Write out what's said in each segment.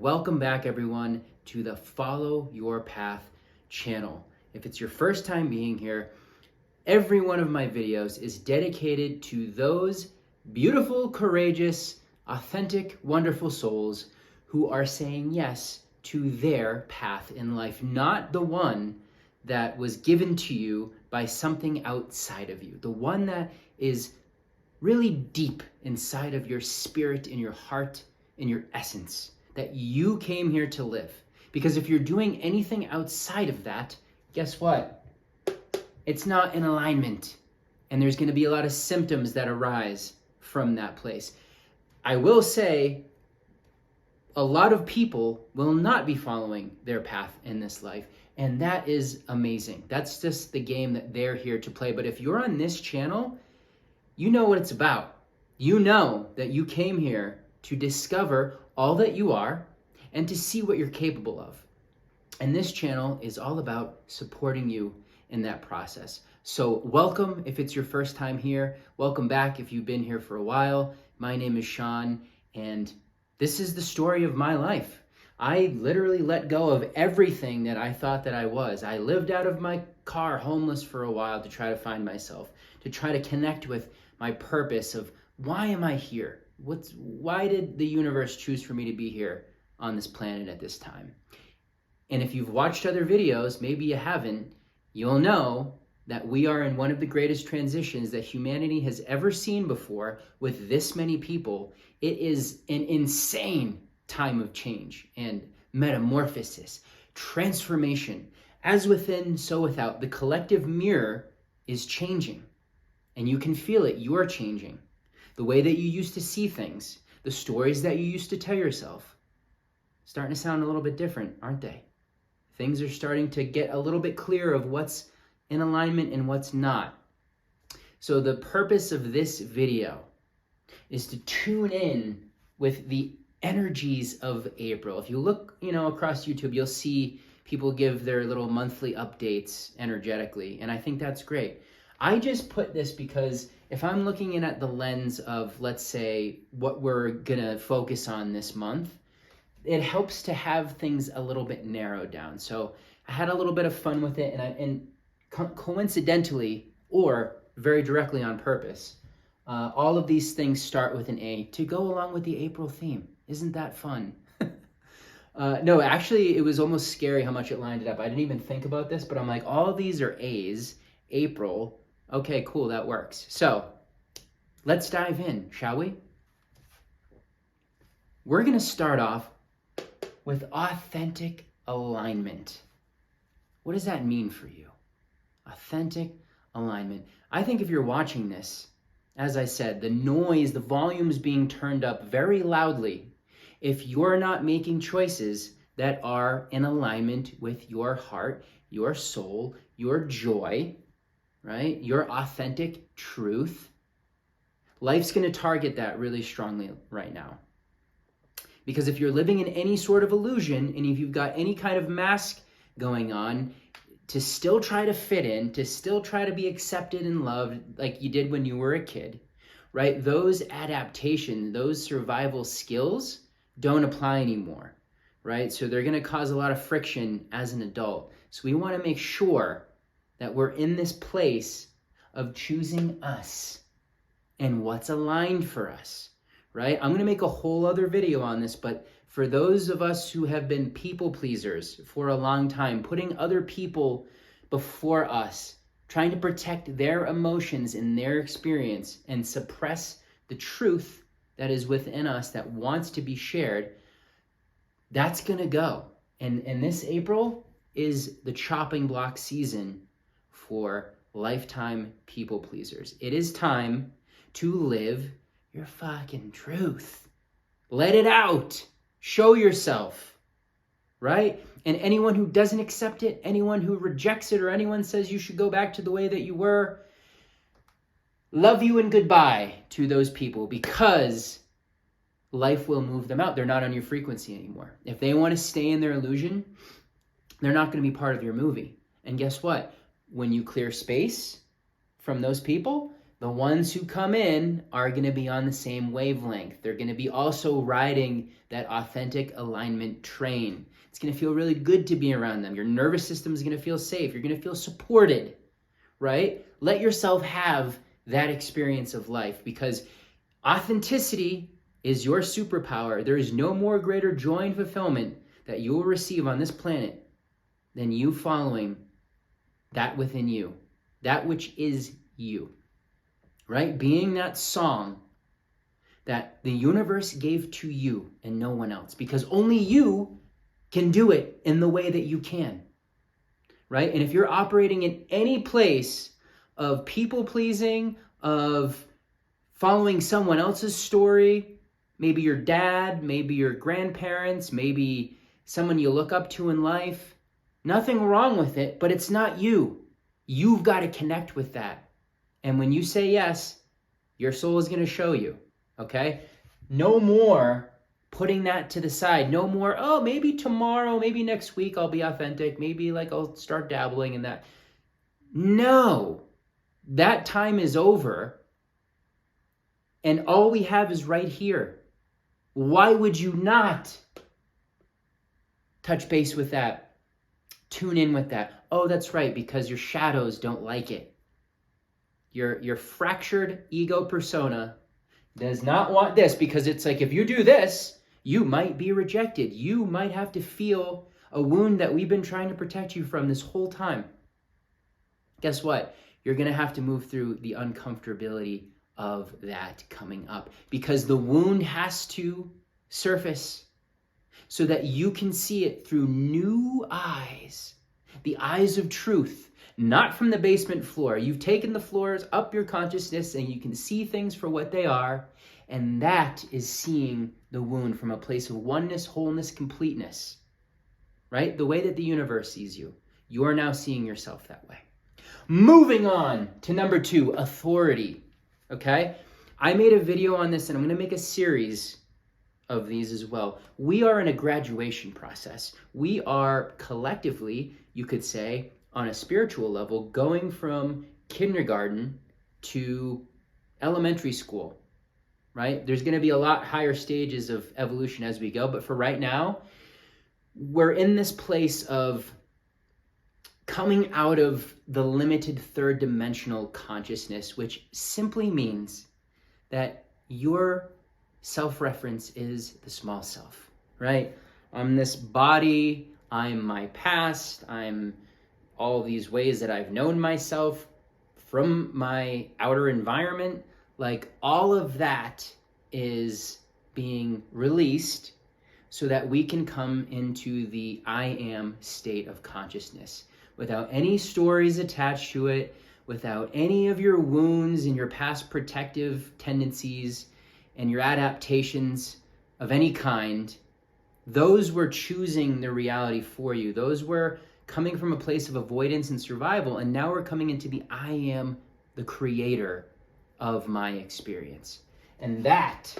Welcome back, everyone, to the Follow Your Path channel. If it's your first time being here, every one of my videos is dedicated to those beautiful, courageous, authentic, wonderful souls who are saying yes to their path in life, not the one that was given to you by something outside of you, the one that is really deep inside of your spirit, in your heart, in your essence, that you came here to live. Because if you're doing anything outside of that, guess what? It's not in alignment. And there's going to be a lot of symptoms that arise from that place. I will say, a lot of people will not be following their path in this life. And that is amazing. That's just the game that they're here to play. But if you're on this channel, you know what it's about. You know that you came here to discover all that you are and to see what you're capable of. And this channel is all about supporting you in that process. So welcome if it's your first time here. Welcome back if you've been here for a while. My name is Sean, and this is the story of my life. I literally let go of everything that I thought that I was. I lived out of my car homeless for a while to try to find myself, to try to connect with my purpose of why am I here? Why did the universe choose for me to be here on this planet at this time? And if you've watched other videos, maybe you haven't, you'll know that we are in one of the greatest transitions that humanity has ever seen before with this many people. It is an insane time of change and metamorphosis, transformation. As within, so without. The collective mirror is changing, and you can feel it. You are changing. The way that you used to see things, the stories that you used to tell yourself, starting to sound a little bit different, aren't they? Things are starting to get a little bit clearer of what's in alignment and what's not. So the purpose of this video is to tune in with the energies of April. If you look, across YouTube, you'll see people give their little monthly updates energetically, and I think that's great. I just put this because if I'm looking in at the lens of, let's say, what we're gonna focus on this month, it helps to have things a little bit narrowed down. So I had a little bit of fun with it, and coincidentally, or very directly on purpose, all of these things start with an A to go along with the April theme. Isn't that fun? No, actually, it was almost scary how much it lined it up. I didn't even think about this, but I'm like, all of these are A's, April. Okay, cool, that works. So let's dive in, shall we? We're going to start off with authentic alignment. What does that mean for you? Authentic alignment. I think if you're watching this, as I said, the noise, the volume's being turned up very loudly. If you're not making choices that are in alignment with your heart, your soul, your joy, right? Your authentic truth, life's going to target that really strongly right now. Because if you're living in any sort of illusion, and if you've got any kind of mask going on to still try to fit in, to still try to be accepted and loved like you did when you were a kid, right? Those adaptations, those survival skills don't apply anymore, right? So they're going to cause a lot of friction as an adult. So we want to make sure that we're in this place of choosing us and what's aligned for us, right? I'm going to make a whole other video on this, but for those of us who have been people pleasers for a long time, putting other people before us, trying to protect their emotions and their experience and suppress the truth that is within us that wants to be shared, that's going to go. And this April is the chopping block season for lifetime people pleasers. It is time to live your fucking truth. Let it out. Show yourself, right? And anyone who doesn't accept it, anyone who rejects it, or anyone says you should go back to the way that you were, love you and goodbye to those people, because life will move them out. They're not on your frequency anymore. If they want to stay in their illusion, they're not going to be part of your movie. And guess what? When you clear space from those people, the ones who come in are going to be on the same wavelength. They're going to be also riding that authentic alignment train. It's going to feel really good to be around them. Your nervous system is going to feel safe. You're going to feel supported, right? Let yourself have that experience of life, because authenticity is your superpower. There is no more greater joy and fulfillment that you will receive on this planet than you following that within you, that which is you. Right? Being that song that the universe gave to you and no one else, because only you can do it in the way that you can. Right? And if you're operating in any place of people pleasing, of following someone else's story, maybe your dad, maybe your grandparents, maybe someone you look up to in life, nothing wrong with it, but it's not you. You've got to connect with that. And when you say yes, your soul is going to show you, okay? No more putting that to the side. No more, oh, maybe tomorrow, maybe next week I'll be authentic. Maybe I'll start dabbling in that. No, that time is over. And all we have is right here. Why would you not touch base with that? Tune in with that. Oh, that's right, because your shadows don't like it. Your fractured ego persona does not want this, because it's like, if you do this, you might be rejected. You might have to feel a wound that we've been trying to protect you from this whole time. Guess what? You're going to have to move through the uncomfortability of that coming up, because the wound has to surface so that you can see it through new eyes, the eyes of truth. Not from the basement floor. You've taken the floors up your consciousness and you can see things for what they are. And that is seeing the wound from a place of oneness, wholeness, completeness. Right? The way that the universe sees you. You are now seeing yourself that way. Moving on to number 2, authority. Okay? I made a video on this and I'm going to make a series of these as well. We are in a graduation process. We are collectively, you could say, on a spiritual level, going from kindergarten to elementary school, right? There's going to be a lot higher stages of evolution as we go, but for right now, we're in this place of coming out of the limited third dimensional consciousness, which simply means that your self-reference is the small self, right? I'm this body, I'm my past, I'm all these ways that I've known myself from my outer environment. All of that is being released so that we can come into the I am state of consciousness without any stories attached to it, without any of your wounds and your past protective tendencies and your adaptations of any kind. Those were choosing the reality for you. Those were coming from a place of avoidance and survival, and now we're coming into the I am the creator of my experience. And that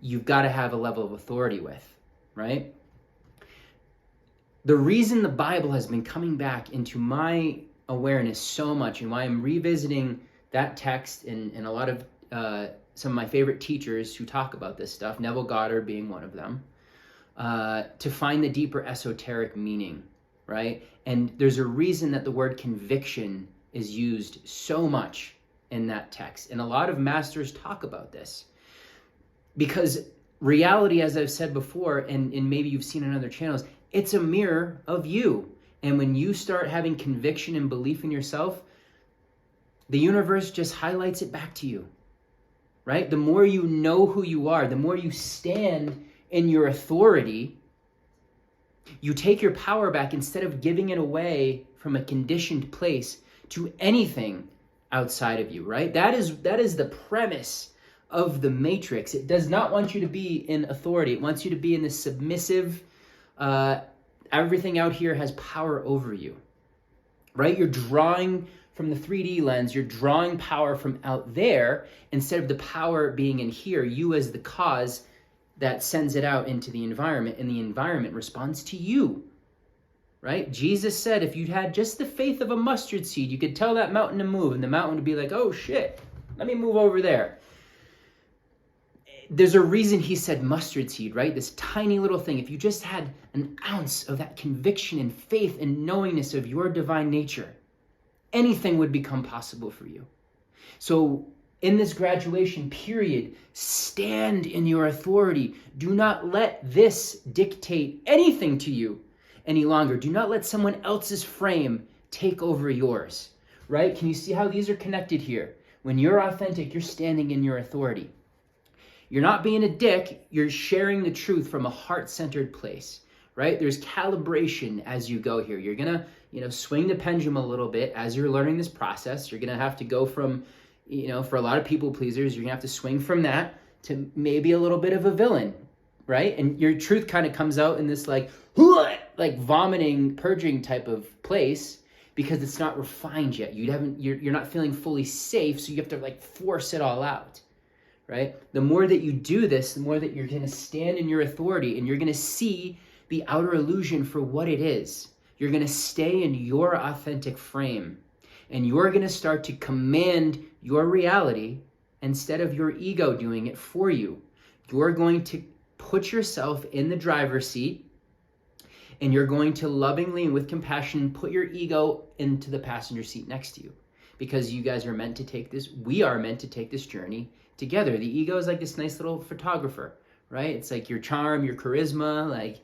you've got to have a level of authority with, right? The reason the Bible has been coming back into my awareness so much, and why I'm revisiting that text and a lot of some of my favorite teachers who talk about this stuff, Neville Goddard being one of them, to find the deeper esoteric meaning, right? And there's a reason that the word conviction is used so much in that text. And a lot of masters talk about this. Because reality, as I've said before, and maybe you've seen on other channels, it's a mirror of you. And when you start having conviction and belief in yourself, the universe just highlights it back to you, right? The more you know who you are, the more you stand in your authority, you take your power back instead of giving it away from a conditioned place to anything outside of you, right? That is the premise of the Matrix. It does not want you to be in authority. It wants you to be in this submissive, everything out here has power over you, right? You're drawing from the 3D lens, you're drawing power from out there instead of the power being in here, you as the cause that sends it out into the environment, and the environment responds to you. right? Jesus said if you'd had just the faith of a mustard seed, you could tell that mountain to move, and the mountain would be like, oh shit, let me move over there. There's a reason he said mustard seed, right? This tiny little thing. If you just had an ounce of that conviction and faith and knowingness of your divine nature, anything would become possible for you. So in this graduation period, stand in your authority. Do not let this dictate anything to you any longer. Do not let someone else's frame take over yours, right? Can you see how these are connected here? When you're authentic, you're standing in your authority. You're not being a dick, you're sharing the truth from a heart-centered place, right? There's calibration as you go here. You're gonna, swing the pendulum a little bit as you're learning this process. You're gonna have to go from, for a lot of people pleasers, you're gonna have to swing from that to maybe a little bit of a villain, right? And your truth kind of comes out in this like vomiting, purging type of place because it's not refined yet. You're not feeling fully safe, so you have to force it all out. Right? The more that you do this, the more that you're going to stand in your authority and you're going to see the outer illusion for what it is. You're going to stay in your authentic frame and you're going to start to command your reality instead of your ego doing it for you. You're going to put yourself in the driver's seat and you're going to lovingly and with compassion put your ego into the passenger seat next to you because you guys are meant to take this, we are meant to take this journey together. The ego is like this nice little photographer, right? It's like your charm, your charisma,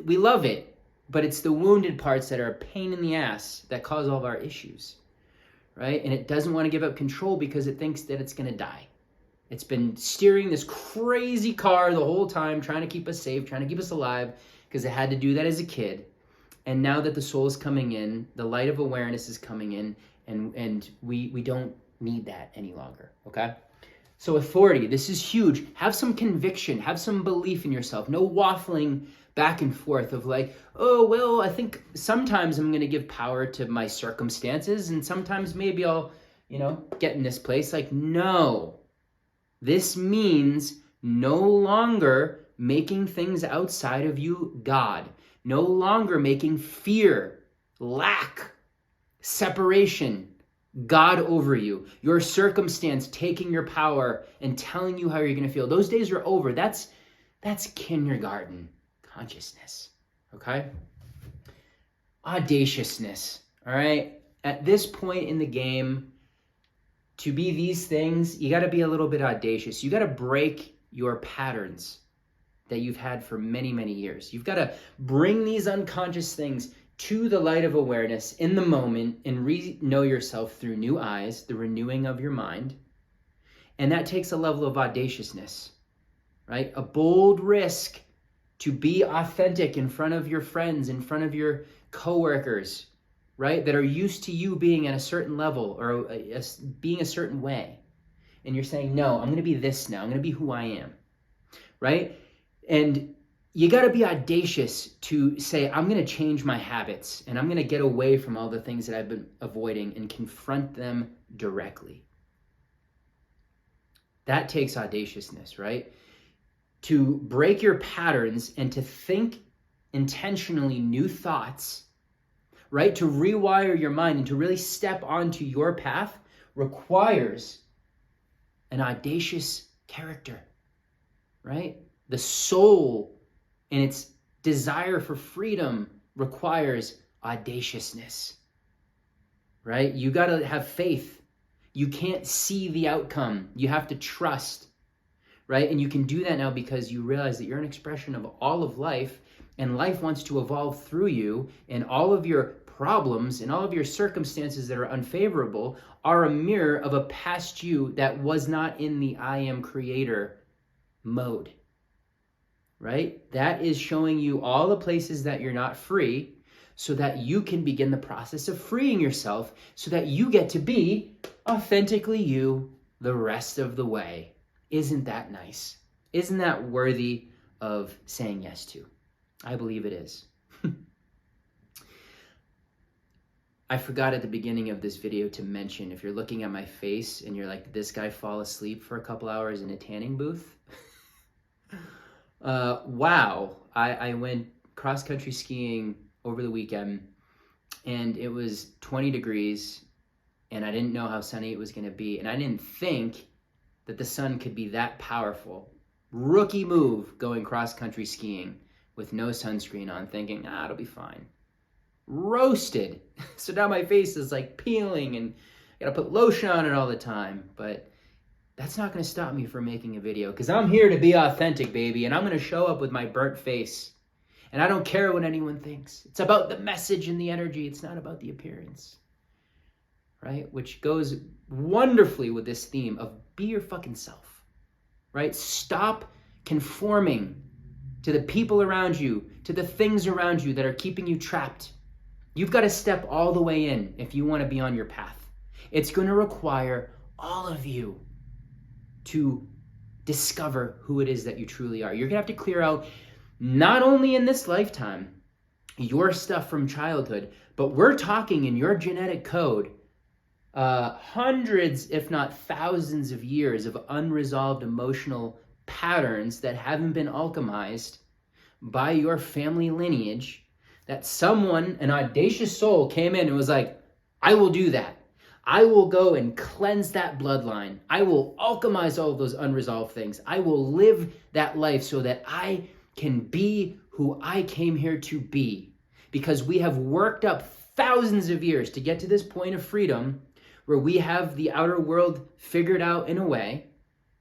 we love it, but it's the wounded parts that are a pain in the ass that cause all of our issues, right? And it doesn't want to give up control because it thinks that it's going to die. It's been steering this crazy car the whole time, trying to keep us safe, trying to keep us alive, because it had to do that as a kid. And now that the soul is coming in, the light of awareness is coming in, and we don't need that any longer, okay? So authority, this is huge. Have some conviction, have some belief in yourself. No waffling back and forth of oh, well, I think sometimes I'm going to give power to my circumstances and sometimes maybe I'll, get in this place. No. This means no longer making things outside of you God. No longer making fear, lack, separation, God over you, your circumstance taking your power and telling you how you're going to feel. Those days are over. That's kindergarten consciousness, okay? Audaciousness, all right? At this point in the game, to be these things, you got to be a little bit audacious. You got to break your patterns that you've had for many, many years. You've got to bring these unconscious things to the light of awareness in the moment and know yourself through new eyes, the renewing of your mind. And that takes a level of audaciousness, right? A bold risk to be authentic in front of your friends, in front of your coworkers, right? That are used to you being at a certain level or being a certain way. And you're saying, no, I'm going to be this now. I'm going to be who I am, right? And you got to be audacious to say, I'm going to change my habits and I'm going to get away from all the things that I've been avoiding and confront them directly. That takes audaciousness, right? To break your patterns and to think intentionally new thoughts, right? To rewire your mind and to really step onto your path requires an audacious character, right? The soul and its desire for freedom requires audaciousness, right? You got to have faith. You can't see the outcome. You have to trust, right? And you can do that now because you realize that you're an expression of all of life, and life wants to evolve through you, and all of your problems and all of your circumstances that are unfavorable are a mirror of a past you that was not in the I am creator mode. Right? That is showing you all the places that you're not free so that you can begin the process of freeing yourself so that you get to be authentically you the rest of the way. Isn't that nice? Isn't that worthy of saying yes to? I believe it is. I forgot at the beginning of this video to mention, if you're looking at my face and you're like, did this guy fall asleep for a couple hours in a tanning booth? Wow, I went cross-country skiing over the weekend, and it was 20 degrees, and I didn't know how sunny it was going to be, and I didn't think that the sun could be that powerful. Rookie move going cross-country skiing with no sunscreen on, thinking, it'll be fine. Roasted. So now my face is like peeling, and I gotta put lotion on it all the time. But that's not gonna stop me from making a video, because I'm here to be authentic, baby, and I'm gonna show up with my burnt face. And I don't care what anyone thinks. It's about the message and the energy. It's not about the appearance. Right? Which goes wonderfully with this theme of be your fucking self. Right? Stop conforming to the people around you, to the things around you that are keeping you trapped. You've got to step all the way in if you want to be on your path. It's going to require all of you to discover who it is that you truly are. You're going to have to clear out, not only in this lifetime, your stuff from childhood, but we're talking in your genetic code, hundreds, if not thousands of years of unresolved emotional patterns that haven't been alchemized by your family lineage, that someone, an audacious soul, came in and was like, I will do that. I will go and cleanse that bloodline. I will alchemize all of those unresolved things. I will live that life so that I can be who I came here to be. Because we have worked up thousands of years to get to this point of freedom where we have the outer world figured out in a way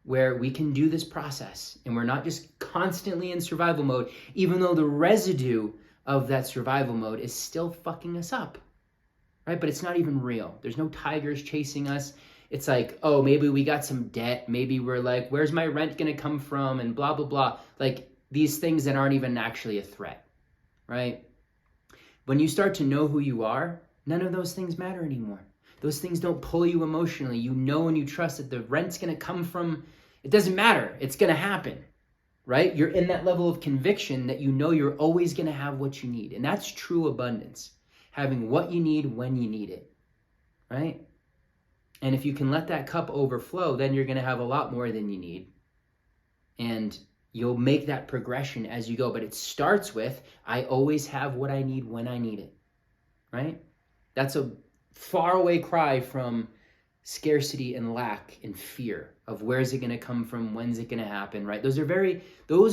where we can do this process. And we're not just constantly in survival mode, even though the residue of that survival mode is still fucking us up, right? But it's not even real. There's no tigers chasing us. It's like, oh, maybe we got some debt. Maybe we're like, where's my rent going to come from? And blah, blah, blah. Like these things that aren't even actually a threat, right? When you start to know who you are, none of those things matter anymore. Those things don't pull you emotionally. You know and you trust that the rent's going to come from, it doesn't matter. It's going to happen. Right? You're in that level of conviction that you know you're always going to have what you need. And that's true abundance. Having what you need when you need it. Right? And if you can let that cup overflow, then you're going to have a lot more than you need. And you'll make that progression as you go. But it starts with, I always have what I need when I need it. Right? That's a faraway cry from scarcity and lack and fear of where's it going to come from, when's it going to happen, right? Those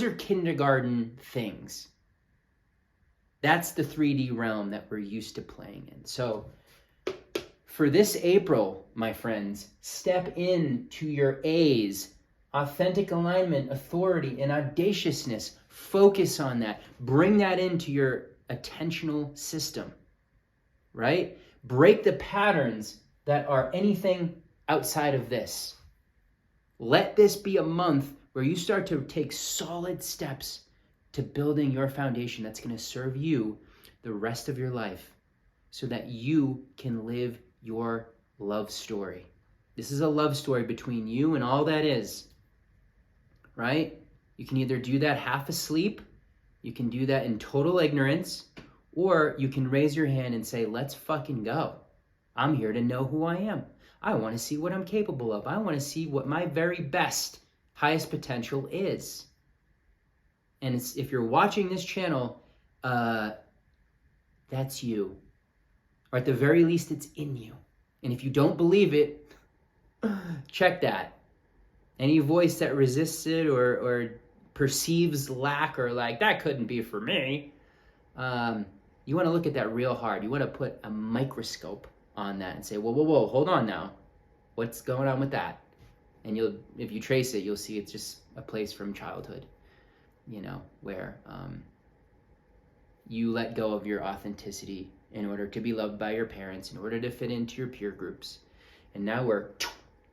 are kindergarten things. That's the 3D realm that we're used to playing in. So for this April, my friends, step into your A's, authentic alignment, authority, and audaciousness. Focus on that. Bring that into your attentional system, right? Break the patterns that are anything outside of this. Let this be a month where you start to take solid steps to building your foundation that's going to serve you the rest of your life so that you can live your love story. This is a love story between you and all that is, right? You can either do that half asleep, you can do that in total ignorance, or you can raise your hand and say, let's fucking go. I'm here to know who I am. I want to see what I'm capable of. I want to see what my very best, highest potential is. And if you're watching this channel, that's you. Or at the very least, it's in you. And if you don't believe it, check that. Any voice that resists it or perceives lack or like, that couldn't be for me, you want to look at that real hard. You want to put a microscope on that and say, whoa, hold on now. What's going on with that? And if you trace it, you'll see it's just a place from childhood, where you let go of your authenticity in order to be loved by your parents, in order to fit into your peer groups. And now we're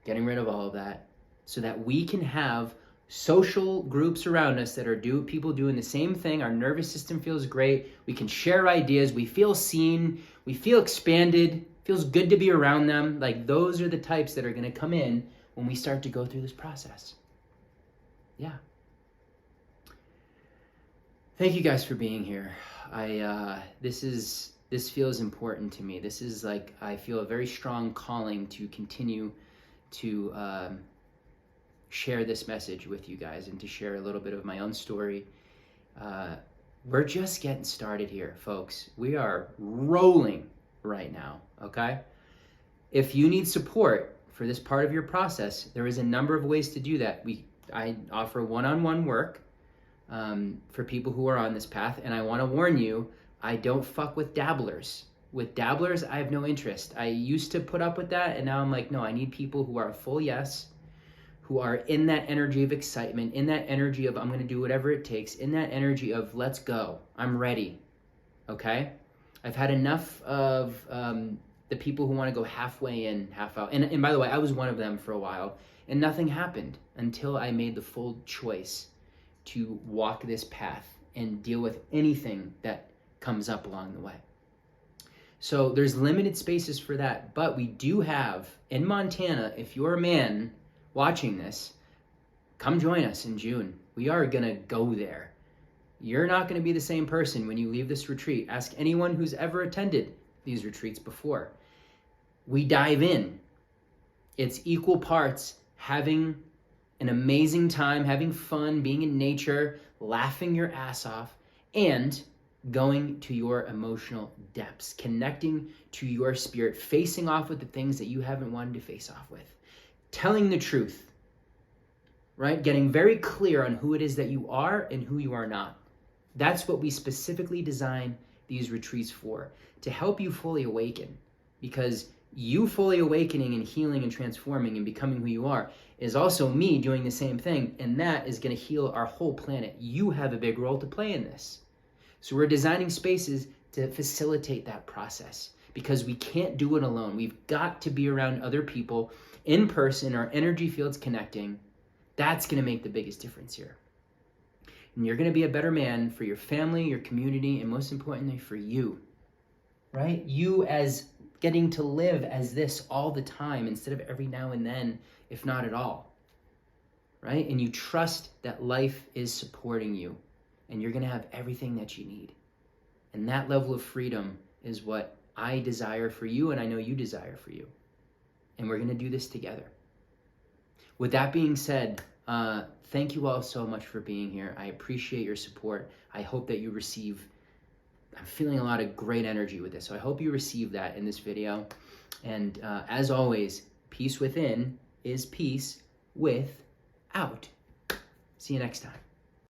getting rid of all of that so that we can have social groups around us that are people doing the same thing. Our nervous system feels great. We can share ideas. We feel seen. We feel expanded. Feels good to be around them. Like those are the types that are going to come in when we start to go through this process. Yeah. Thank you guys for being here. This feels important to me. This is like, I feel a very strong calling to continue to share this message with you guys and to share a little bit of my own story. We're just getting started here, folks. We are rolling right now, okay? If you need support for this part of your process, there is a number of ways to do that. I offer one-on-one work for people who are on this path, and I want to warn you, I don't fuck with dabblers. With dabblers, I have no interest. I used to put up with that, and now I'm like, no, I need people who are a full yes, who are in that energy of excitement, in that energy of I'm going to do whatever it takes, in that energy of let's go, I'm ready, okay? I've had enough of the people who want to go halfway in, half out. And by the way, I was one of them for a while, and nothing happened until I made the full choice to walk this path and deal with anything that comes up along the way. So there's limited spaces for that, but we do have, in Montana, if you're a man watching this, come join us in June. We are gonna go there. You're not gonna be the same person when you leave this retreat. Ask anyone who's ever attended these retreats before. We dive in. It's equal parts having an amazing time, having fun, being in nature, laughing your ass off, and going to your emotional depths, connecting to your spirit, facing off with the things that you haven't wanted to face off with, telling the truth, right? Getting very clear on who it is that you are and who you are not. That's what we specifically design these retreats for, to help you fully awaken, because you fully awakening and healing and transforming and becoming who you are is also me doing the same thing, and that is going to heal our whole planet. You have a big role to play in this. So we're designing spaces to facilitate that process, because we can't do it alone. We've got to be around other people in person, our energy fields connecting. That's going to make the biggest difference here. And you're going to be a better man for your family, your community, and most importantly for you, right? You as getting to live as this all the time instead of every now and then, if not at all, right? And you trust that life is supporting you, and you're going to have everything that you need. And that level of freedom is what I desire for you, and I know you desire for you. And we're going to do this together. With that being said, thank you all so much for being here. I appreciate your support. I hope that you receive, I'm feeling a lot of great energy with this, so I hope you receive that in this video. And as always, peace within is peace without. See you next time.